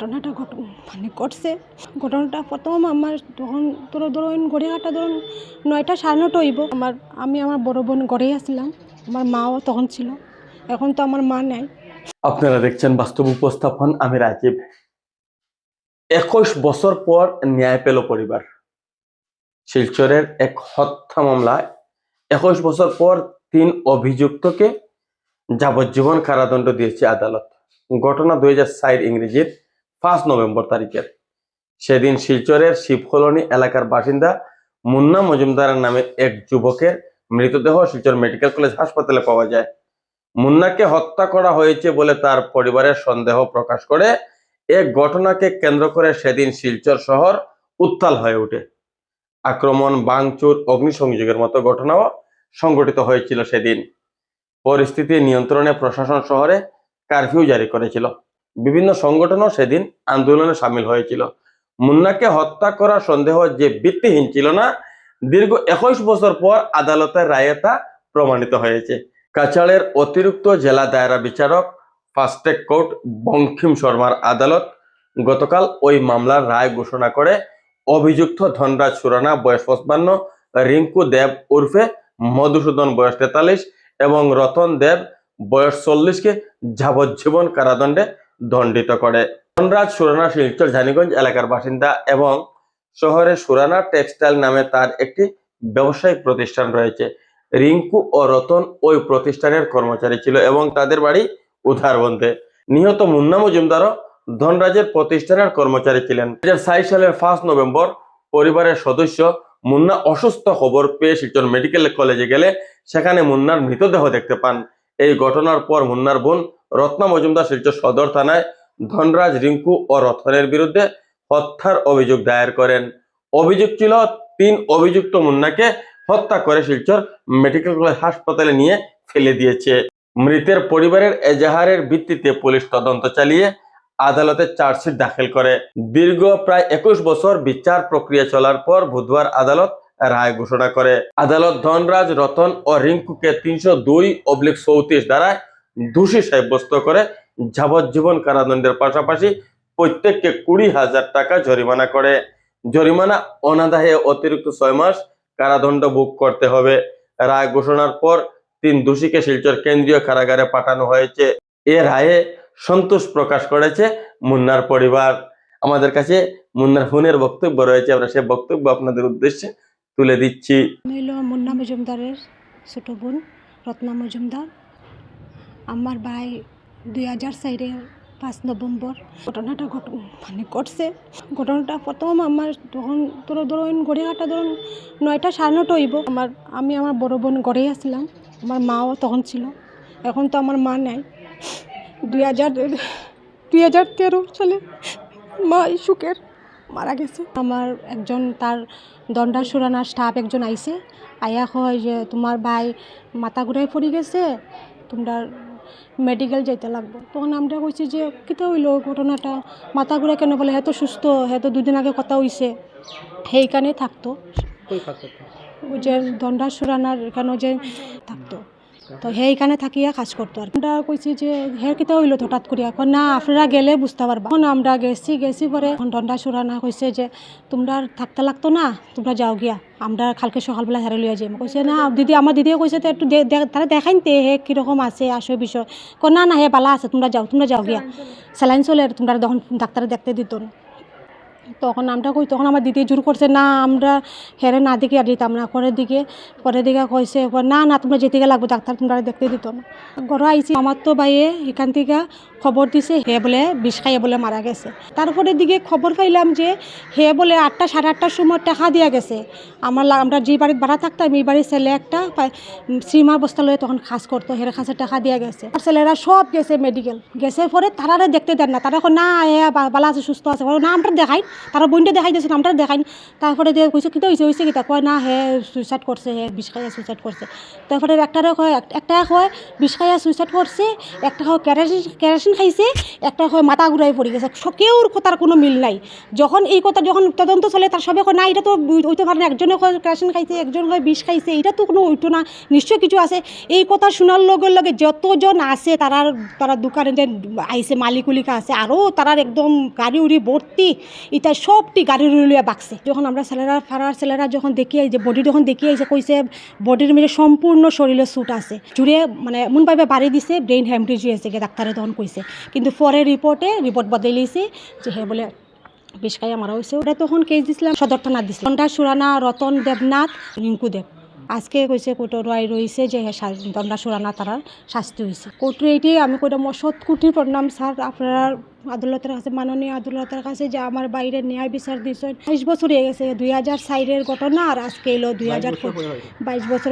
ঘটনাটা ঘটছে। ঘটনাটা প্রথম আমার তখন ধরুন গড়িয়াহাটা ধরুন 9টা 9:30 হইব। আমি আমার বড় বোন ঘরেই আসছিলাম, আমার মাও তখন ছিল। এখন তো আমার মা নাই। আপনারা দেখছেন বাস্তব উপস্থাপন, আমি রাজীব। 21 বছর পর ন্যায় পেল পরিবার। শিলচরের এক হত্যা মামলায় 21 বছর পর 3 অভিযুক্তকে যাবজ্জীবন কারাদণ্ড দিয়েছে আদালত। ঘটনা 2004 ইংরেজির 5 নভেম্বর তারিখের। সেদিন শিলচরের শিবকলোনি এলাকার বাসিন্দা মুন্না মজুমদারের নামে এক যুবকের মৃতদেহ শিলচর মেডিকেল কলেজ হাসপাতালে পাওয়া যায়। মুন্নাকে হত্যা করা হয়েছে বলে তার পরিবারের সন্দেহ প্রকাশ করে এক ঘটনাকে কেন্দ্র করে সেদিন শিলচর শহর উত্তাল হয়ে ওঠে। আক্রমণ, ভাঙচুর, অগ্নিসংযোগের মতো ঘটনাও সংঘটিত হয়েছিল সেদিন। পরিস্থিতি নিয়ন্ত্রণে প্রশাসন শহরে কারফিউ জারি করেছিল। বিভিন্ন সংগঠনও সেদিন আন্দোলনে সামিল হয়েছিল। মুন্নাকে হত্যা করার সন্দেহ যে ভিত্তিহীন ছিল না, দীর্ঘ 21 বছর পর আদালতের রায়ে তা প্রমাণিত হয়েছে। কাছাড়ের অতিরিক্ত জেলা দায়রা বিচারক ফার্স্ট ট্র্যাক কোর্ট বঙ্কিম শর্মার আদালত গতকাল ওই মামলার রায় ঘোষণা করে অভিযুক্ত ধনরাজ সুরানা বয়স 55, রিঙ্কু দেব উর্ফে মধুসূদন বয়স 43 এবং রতন দেব বয়স 40কে যাবজ্জীবন কারাদণ্ডে দণ্ডিত করে। ধনরাজ সুরানা শিলচর জানিগঞ্জ এলাকার বাসিন্দা এবং শহরে সুরানা টেক্সটাইল নামে তার একটি ব্যবসায়িক প্রতিষ্ঠান রয়েছে। রিঙ্কু ও রতন ওই প্রতিষ্ঠানের কর্মচারী ছিল এবং তাদের বাড়ি উধারবন্দে। নিহত মুন্না মজুমদারও ধনরাজের প্রতিষ্ঠানের কর্মচারী ছিলেন। 2004 সালের 5 নভেম্বর পরিবারের সদস্য মুন্না অসুস্থ খবর পেয়ে শিলচর মেডিকেল কলেজে গেলে সেখানে মুন্নার মৃতদেহ দেখতে পান। এই ঘটনার পর মুন্নার বোন রত্না মজুমদার শিলচর সদর থানায় ধনরাজ, রিঙ্কু ও রতনের বিরুদ্ধে হত্যার অভিযোগ দায়ের করেন। অভিযোগ ছিল 3 অভিযুক্ত মুন্নাকে হত্যা করে শিলচর মেডিকেল কলেজ হাসপাতালে নিয়ে ফেলে দিয়েছে। মৃতের পরিবারের এজাহারের ভিত্তিতে পুলিশ তদন্ত চালিয়ে আদালতে চার্জশিট দাখিল করে। দীর্ঘ প্রায় 21 বছর বিচার প্রক্রিয়া চলার পর বুধবার আদালত রায় ঘোষণা করে। আদালত ধনরাজ, রতন ও রিঙ্কুকে 302/34 ধারায় দোষী সাব্যস্ত করে যাবজ্জীবন কারাদণ্ডের পাশাপাশি প্রত্যেককে 20,000 টাকা জরিমানা করে। জরিমানা অনাদায়ে অতিরিক্ত 6 মাস কারাদণ্ড ভোগ করতে হবে। রায় ঘোষণার পর 3 দোষীকে শিলচর কেন্দ্রীয় কারাগারে পাঠানো হয়েছে। এ রায়ে সন্তোষ প্রকাশ করেছে মুন্নার পরিবার। আমাদের কাছে মুন্নার বোনের বক্তব্য রয়েছে, আমরা সেই বক্তব্য আপনাদের উদ্দেশ্যে তুলে দিচ্ছি। মুন্না মজুমদারের ছোট বোন রত্না মজুমদার। আমার ভাই 2004 5 নভেম্বর ঘটনাটা ঘটছে। ঘটনাটা প্রথম আমার তখন ধরুন গড়িয়াহাটা ধরুন 9টা 9:30 হইব। আমি আমার বড় বোন ঘরেই আসছিলাম, আমার মাও তখন ছিল। এখন তো আমার মা নাই। 2013 সালে মা ইসুকের মারা গেছে। আমার একজন তার দণ্ডা সুরানার স্টাফ একজন আইছে, আয়া কয় যে তোমার ভাই মাথা ঘুরাই পড়ে গেছে, তোমরা মেডিকেল যাইতে লাগবে। তখন আমরা কইছি যে কিতা হইলো ঘটনাটা, মাথা ঘুরে কেন? বলে হ্যাঁ তো সুস্থ, হ্যাঁ তো 2 দিন আগে কথা হইছে। সেইখানে থাকতো, ওই যে দণ্ডা সুরানার এখানে যে থাকতো, তো সেইখানে থাকিয়া কাজ করতো। আর আমরা কইছি যে হ্যাঁ কিতা হইলো হঠাৎ করিয়া? এখন না আপনারা গেলে বুঝতে পারবা। এখন আমরা গেছি পরে দণ্ডা সুরানা কইছে যে তোমরা থাকতে লাগতো না, তোমরা যাও গিয়া, আমরা কালকে সকালবেলা হেরে লইয়া যাই। কইছে না দিদি, আমার দিদিও কইছে তো একটু তারা দেখাইনতে হে কীরকম আছে আসে বিষয়। না না হে বালা আছে, তোমরা যাও গিয়া, স্যালাইন চলে, তোমরা তখন ডাক্তারে দেখতে দিত না। তখন আমরা কই, তখন আমার দিদি জোর করছে না আমরা হেরে না দিকে আর দিতাম না। পরের দিকে কইছে না না তোমরা যেতে লাগবো, ডাক্তার তোমরা দেখতে দিত না। ঘরে আইছি, আমার তো বাইয়ে এখান থেকে খবর দিছে হে বলে বিষ খাইয়ে বলে মারা গেছে। তারপরে দিকে খবর পাইলাম যে হে বলে 8টা 8:30 সময় টাকা দিয়া গেছে। আমরা যে বাড়িতে ভাড়া থাকতাম এই বাড়ির ছেলে একটা শ্রীমা বস্তা লয়ে তখন কাজ করতো, হের কাছে টাকা দিয়া গেছে। আর ছেলেরা সব গেছে মেডিকেল, গেছে পরে তারা দেখতে দেন না। তারা না বালা আছে সুস্থ আছে, না আমরা দেখাই তারা বইনটা দেখাই দিয়েছে আমরা দেখাই তারপরে দিয়ে কইছে কিতা হয়েছে কিতা কয় না হে সুইসাইড করছে হে বিষ খাইয়া সুইসাইড করছে তারপরে একটারে কয় একটা কয় বিষ খাইয়া সুইসাইড করছে একটা হয় কেরাসিন খাইছে একটা হয় মাথা ঘুরাই পড়ে গেছে কেউর কথার কোনো মিল নাই যখন এই কথা যখন তদন্ত চলে তার সবে কয় না এটা তো ওইতে পারে না একজনে কয় কেরাসিন খাইছে একজন হয় বিষ খাইছে এটা তো কোনো ওইটো না নিশ্চয় কিছু আছে এই কথা শোনার লগে লগে যতজন আছে তারা দোকানে যে আইসে মালিকুলিকা আছে আরও তারার একদম গাড়ি উড়ি ভর্তি এটা সবটি গাড়ি উড়িয়ে বাকছে যখন আমরা ছেলেরা যখন দেখি যে বডি যখন দেখি আইছে কইছে বডির মধ্যে সম্পূর্ণ শরীরে স্যুট আছে জুড়ে মানে এমন ভাবে বাড়ি দিছে ব্রেইন হ্যামরেজ হয়েছে ডাক্তারে তখন কইছে কিন্তু পরে রিপোর্ট বদলাইছে যে হে বলে বিষ খাইয়া মারা হয়েছে ওটা তখন কেস দিছিলাম সদর থানা দিছিল দণ্ডা সুরানা রতন দেবনাথ রিঙ্কু দেব আজকে কইছে কোর্টের রায় রয়েছে যে দণ্ডা সুরানা তারা শাস্তি হয়েছে কোর্টে এটি আমি কইটা মশত কোটির প্রণাম স্যার আপনারা আদালতের কাছে মাননীয় আদালতের কাছে যে আমার বাইরে ন্যায় বিচার দিয়েছেন 22 বছর হয়ে গেছে 2004 ঘটনা আর আজকে এলো 2022 বছর